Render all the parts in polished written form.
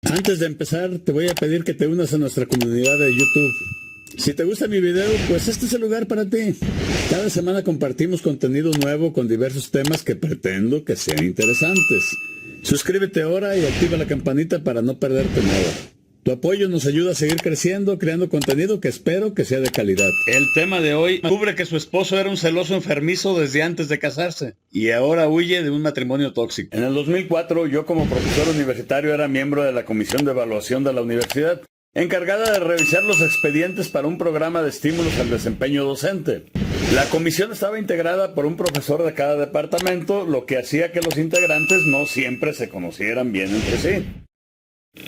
Antes de empezar, te voy a pedir que te unas a nuestra comunidad de YouTube. Si te gusta mi video, pues este es el lugar para ti. Cada semana compartimos contenido nuevo con diversos temas que pretendo que sean interesantes. Suscríbete ahora y activa la campanita para no perderte nada. Tu apoyo nos ayuda a seguir creciendo, creando contenido que espero que sea de calidad. El tema de hoy descubre que su esposo era un celoso enfermizo desde antes de casarse y ahora huye de un matrimonio tóxico. En el 2004, yo como profesor universitario era miembro de la Comisión de Evaluación de la universidad, encargada de revisar los expedientes para un programa de estímulos al desempeño docente. La comisión estaba integrada por un profesor de cada departamento, lo que hacía que los integrantes no siempre se conocieran bien entre sí.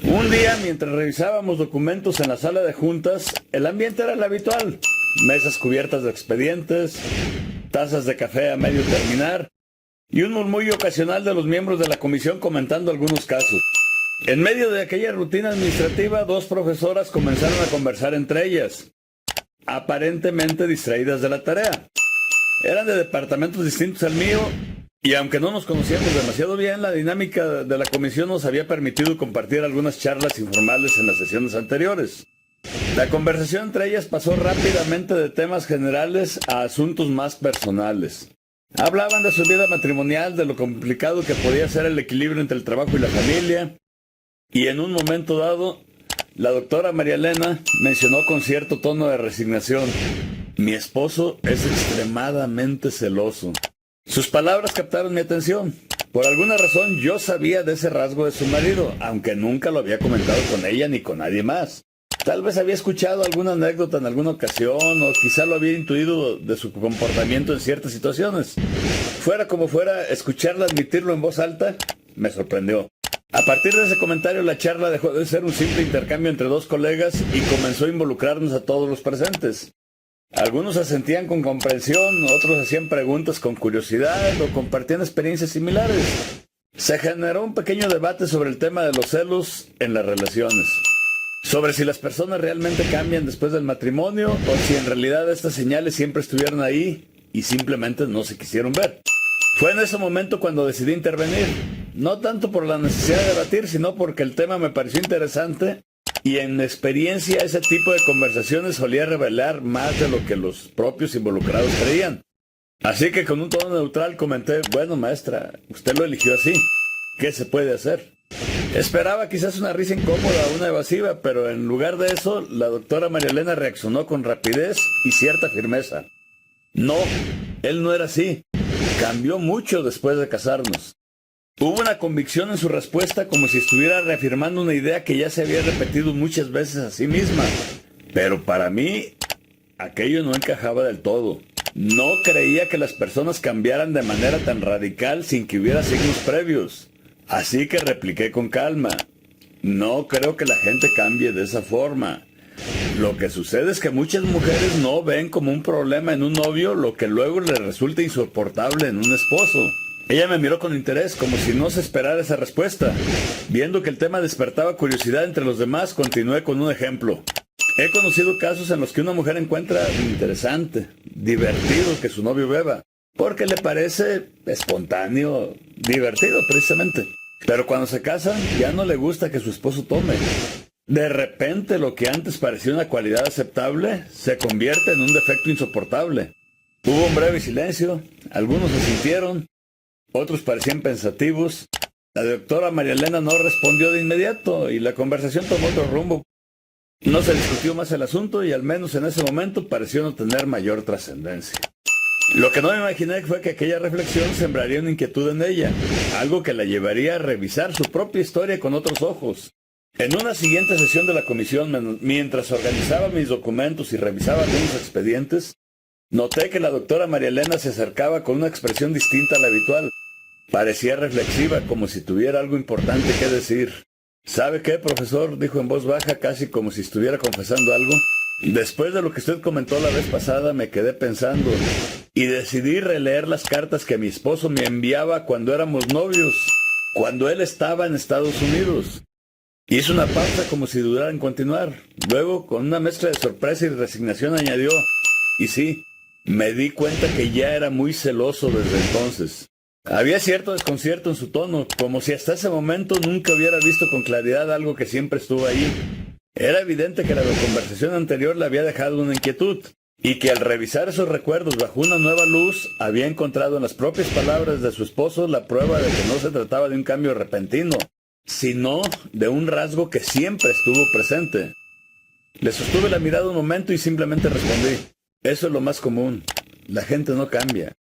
Un día, mientras revisábamos documentos en la sala de juntas, el ambiente era el habitual. Mesas cubiertas de expedientes, tazas de café a medio terminar y un murmullo ocasional de los miembros de la comisión comentando algunos casos. En medio de aquella rutina administrativa, dos profesoras comenzaron a conversar entre ellas, aparentemente distraídas de la tarea. Eran de departamentos distintos al mío, y aunque no nos conocíamos demasiado bien, la dinámica de la comisión nos había permitido compartir algunas charlas informales en las sesiones anteriores. La conversación entre ellas pasó rápidamente de temas generales a asuntos más personales. Hablaban de su vida matrimonial, de lo complicado que podía ser el equilibrio entre el trabajo y la familia, y en un momento dado, la doctora María Elena mencionó con cierto tono de resignación: mi esposo es extremadamente celoso. Sus palabras captaron mi atención. Por alguna razón yo sabía de ese rasgo de su marido, aunque nunca lo había comentado con ella ni con nadie más. Tal vez había escuchado alguna anécdota en alguna ocasión, o quizá lo había intuido de su comportamiento en ciertas situaciones. Fuera como fuera, escucharla admitirlo en voz alta me sorprendió. A partir de ese comentario, la charla dejó de ser un simple intercambio entre dos colegas y comenzó a involucrarnos a todos los presentes. Algunos asentían con comprensión, otros hacían preguntas con curiosidad o compartían experiencias similares. Se generó un pequeño debate sobre el tema de los celos en las relaciones, sobre si las personas realmente cambian después del matrimonio o si en realidad estas señales siempre estuvieron ahí y simplemente no se quisieron ver. Fue en ese momento cuando decidí intervenir, no tanto por la necesidad de debatir, sino porque el tema me pareció interesante. Y en mi experiencia ese tipo de conversaciones solía revelar más de lo que los propios involucrados creían. Así que con un tono neutral comenté: bueno, maestra, usted lo eligió así. ¿Qué se puede hacer? Esperaba quizás una risa incómoda o una evasiva, pero en lugar de eso, la doctora María Elena reaccionó con rapidez y cierta firmeza. No, él no era así. Cambió mucho después de casarnos. Hubo una convicción en su respuesta, como si estuviera reafirmando una idea que ya se había repetido muchas veces a sí misma. Pero para mí, aquello no encajaba del todo. No creía que las personas cambiaran de manera tan radical sin que hubiera signos previos. Así que repliqué con calma: no creo que la gente cambie de esa forma. Lo que sucede es que muchas mujeres no ven como un problema en un novio lo que luego les resulta insoportable en un esposo. Ella me miró con interés, como si no se esperara esa respuesta. Viendo que el tema despertaba curiosidad entre los demás, continué con un ejemplo. He conocido casos en los que una mujer encuentra interesante, divertido que su novio beba, porque le parece espontáneo, divertido precisamente. Pero cuando se casan, ya no le gusta que su esposo tome. De repente, lo que antes parecía una cualidad aceptable, se convierte en un defecto insoportable. Hubo un breve silencio, algunos asintieron, otros parecían pensativos. La doctora María Elena no respondió de inmediato y la conversación tomó otro rumbo. No se discutió más el asunto y al menos en ese momento pareció no tener mayor trascendencia. Lo que no me imaginé fue que aquella reflexión sembraría una inquietud en ella, algo que la llevaría a revisar su propia historia con otros ojos. En una siguiente sesión de la comisión, mientras organizaba mis documentos y revisaba algunos expedientes, noté que la doctora María Elena se acercaba con una expresión distinta a la habitual. Parecía reflexiva, como si tuviera algo importante que decir. ¿Sabe qué, profesor?, dijo en voz baja, casi como si estuviera confesando algo. Después de lo que usted comentó la vez pasada, me quedé pensando y decidí releer las cartas que mi esposo me enviaba cuando éramos novios, cuando él estaba en Estados Unidos. Hizo una pausa como si dudara en continuar. Luego, con una mezcla de sorpresa y resignación, añadió: y sí, me di cuenta que ya era muy celoso desde entonces. Había cierto desconcierto en su tono, como si hasta ese momento nunca hubiera visto con claridad algo que siempre estuvo ahí. Era evidente que la conversación anterior le había dejado una inquietud, y que al revisar esos recuerdos bajo una nueva luz, había encontrado en las propias palabras de su esposo la prueba de que no se trataba de un cambio repentino, sino de un rasgo que siempre estuvo presente. Le sostuve la mirada un momento y simplemente respondí: eso es lo más común, la gente no cambia.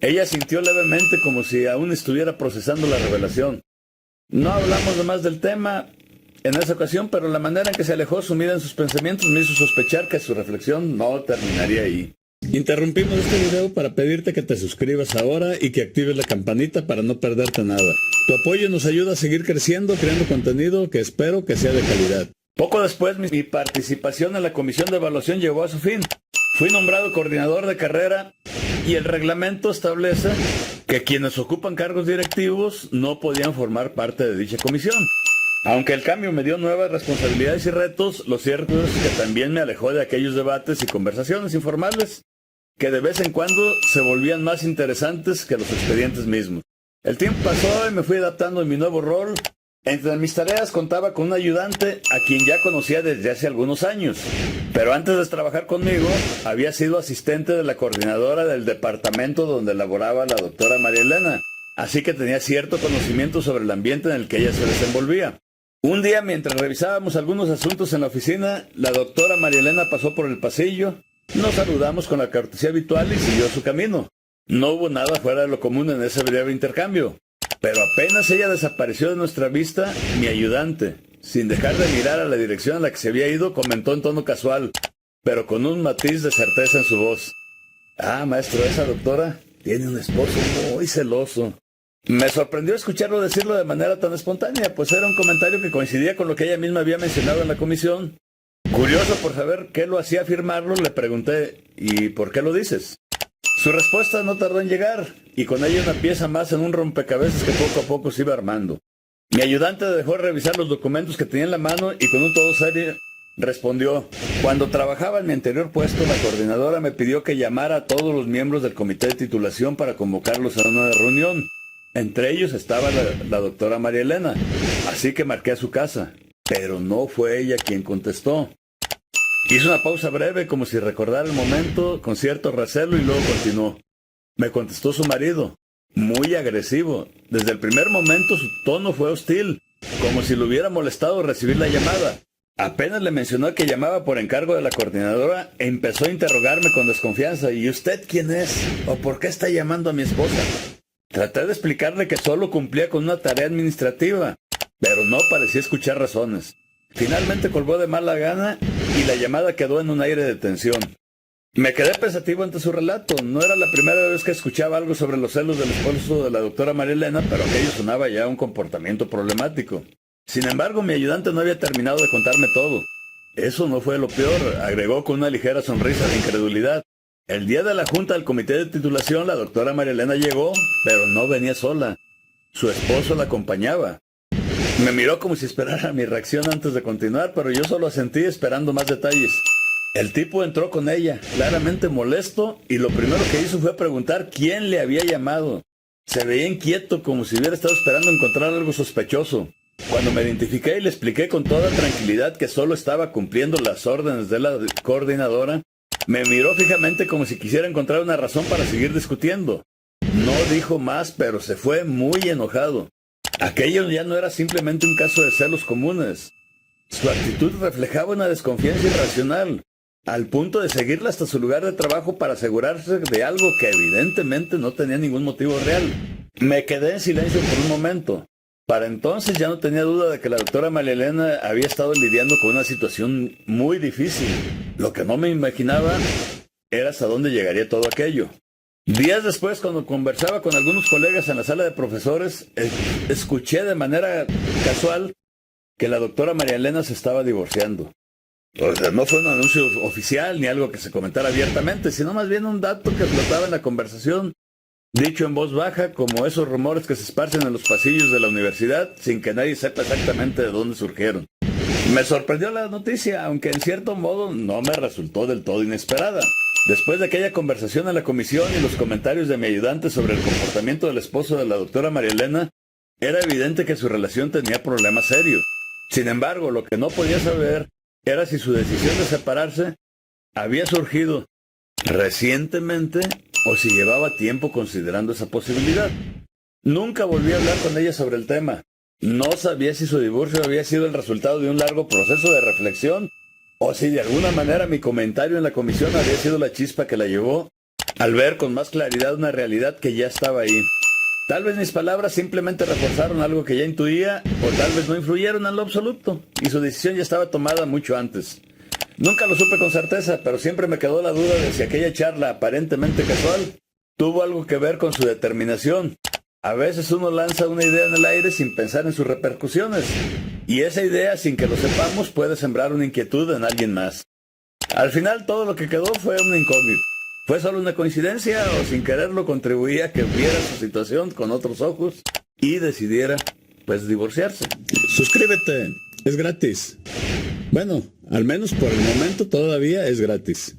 Ella sintió levemente como si aún estuviera procesando la revelación. No hablamos de más del tema en esa ocasión, pero la manera en que se alejó sumida en sus pensamientos me hizo sospechar que su reflexión no terminaría ahí. Interrumpimos este video para pedirte que te suscribas ahora y que actives la campanita para no perderte nada. Tu apoyo nos ayuda a seguir creciendo, creando contenido que espero que sea de calidad. Poco después, mi participación en la comisión de evaluación llegó a su fin. Fui nombrado coordinador de carrera y el reglamento establece que quienes ocupan cargos directivos no podían formar parte de dicha comisión. Aunque el cambio me dio nuevas responsabilidades y retos, lo cierto es que también me alejó de aquellos debates y conversaciones informales que de vez en cuando se volvían más interesantes que los expedientes mismos. El tiempo pasó y me fui adaptando en mi nuevo rol. Entre mis tareas contaba con un ayudante a quien ya conocía desde hace algunos años, pero antes de trabajar conmigo había sido asistente de la coordinadora del departamento donde laboraba la doctora María Elena, así que tenía cierto conocimiento sobre el ambiente en el que ella se desenvolvía. Un día, mientras revisábamos algunos asuntos en la oficina, la doctora María Elena pasó por el pasillo, nos saludamos con la cortesía habitual y siguió su camino. No hubo nada fuera de lo común en ese breve intercambio. Pero apenas ella desapareció de nuestra vista, mi ayudante, sin dejar de mirar a la dirección a la que se había ido, comentó en tono casual, pero con un matiz de certeza en su voz: ah, maestro, esa doctora tiene un esposo muy celoso. Me sorprendió escucharlo decirlo de manera tan espontánea, pues era un comentario que coincidía con lo que ella misma había mencionado en la comisión. Curioso por saber qué lo hacía afirmarlo, le pregunté: ¿y por qué lo dices? Su respuesta no tardó en llegar, y con ella una pieza más en un rompecabezas que poco a poco se iba armando. Mi ayudante dejó de revisar los documentos que tenía en la mano y con un tono serio respondió: cuando trabajaba en mi anterior puesto, la coordinadora me pidió que llamara a todos los miembros del comité de titulación para convocarlos a una reunión. Entre ellos estaba la doctora María Elena, así que marqué a su casa, pero no fue ella quien contestó. Hizo una pausa breve como si recordara el momento con cierto recelo y luego continuó. Me contestó su marido, muy agresivo. Desde el primer momento su tono fue hostil, como si le hubiera molestado recibir la llamada. Apenas le mencionó que llamaba por encargo de la coordinadora, empezó a interrogarme con desconfianza. ¿Y usted quién es? ¿O por qué está llamando a mi esposa? Traté de explicarle que solo cumplía con una tarea administrativa, pero no parecía escuchar razones. Finalmente colgó de mala gana y la llamada quedó en un aire de tensión. Me quedé pensativo ante su relato. No era la primera vez que escuchaba algo sobre los celos del esposo de la doctora María Elena, pero aquello sonaba ya un comportamiento problemático. Sin embargo, mi ayudante no había terminado de contarme todo. Eso no fue lo peor, agregó con una ligera sonrisa de incredulidad. El día de la junta del comité de titulación, la doctora María Elena llegó, pero no venía sola. Su esposo la acompañaba. Me miró como si esperara mi reacción antes de continuar, pero yo solo asentí esperando más detalles. El tipo entró con ella, claramente molesto, y lo primero que hizo fue preguntar quién le había llamado. Se veía inquieto, como si hubiera estado esperando encontrar algo sospechoso. Cuando me identifiqué y le expliqué con toda tranquilidad que solo estaba cumpliendo las órdenes de la coordinadora, me miró fijamente como si quisiera encontrar una razón para seguir discutiendo. No dijo más, pero se fue muy enojado. Aquello ya no era simplemente un caso de celos comunes. Su actitud reflejaba una desconfianza irracional, al punto de seguirla hasta su lugar de trabajo para asegurarse de algo que evidentemente no tenía ningún motivo real. Me quedé en silencio por un momento. Para entonces ya no tenía duda de que la doctora María Elena había estado lidiando con una situación muy difícil. Lo que no me imaginaba era hasta dónde llegaría todo aquello. Días después, cuando conversaba con algunos colegas en la sala de profesores, escuché de manera casual que la doctora María Elena se estaba divorciando. O sea, no fue un anuncio oficial ni algo que se comentara abiertamente, sino más bien un dato que flotaba en la conversación, dicho en voz baja, como esos rumores que se esparcen en los pasillos de la universidad sin que nadie sepa exactamente de dónde surgieron. Me sorprendió la noticia, aunque en cierto modo no me resultó del todo inesperada. Después de aquella conversación en la comisión y los comentarios de mi ayudante sobre el comportamiento del esposo de la doctora María Elena, era evidente que su relación tenía problemas serios. Sin embargo, lo que no podía saber era si su decisión de separarse había surgido recientemente o si llevaba tiempo considerando esa posibilidad. Nunca volví a hablar con ella sobre el tema. No sabía si su divorcio había sido el resultado de un largo proceso de reflexión o si de alguna manera mi comentario en la comisión había sido la chispa que la llevó al ver con más claridad una realidad que ya estaba ahí. Tal vez mis palabras simplemente reforzaron algo que ya intuía, o tal vez no influyeron en lo absoluto, y su decisión ya estaba tomada mucho antes. Nunca lo supe con certeza, pero siempre me quedó la duda de si aquella charla aparentemente casual tuvo algo que ver con su determinación. A veces uno lanza una idea en el aire sin pensar en sus repercusiones, y esa idea, sin que lo sepamos, puede sembrar una inquietud en alguien más. Al final todo lo que quedó fue una incógnita. ¿Fue solo una coincidencia o sin quererlo contribuía a que viera su situación con otros ojos y decidiera, pues, divorciarse? Suscríbete, es gratis. Bueno, al menos por el momento todavía es gratis.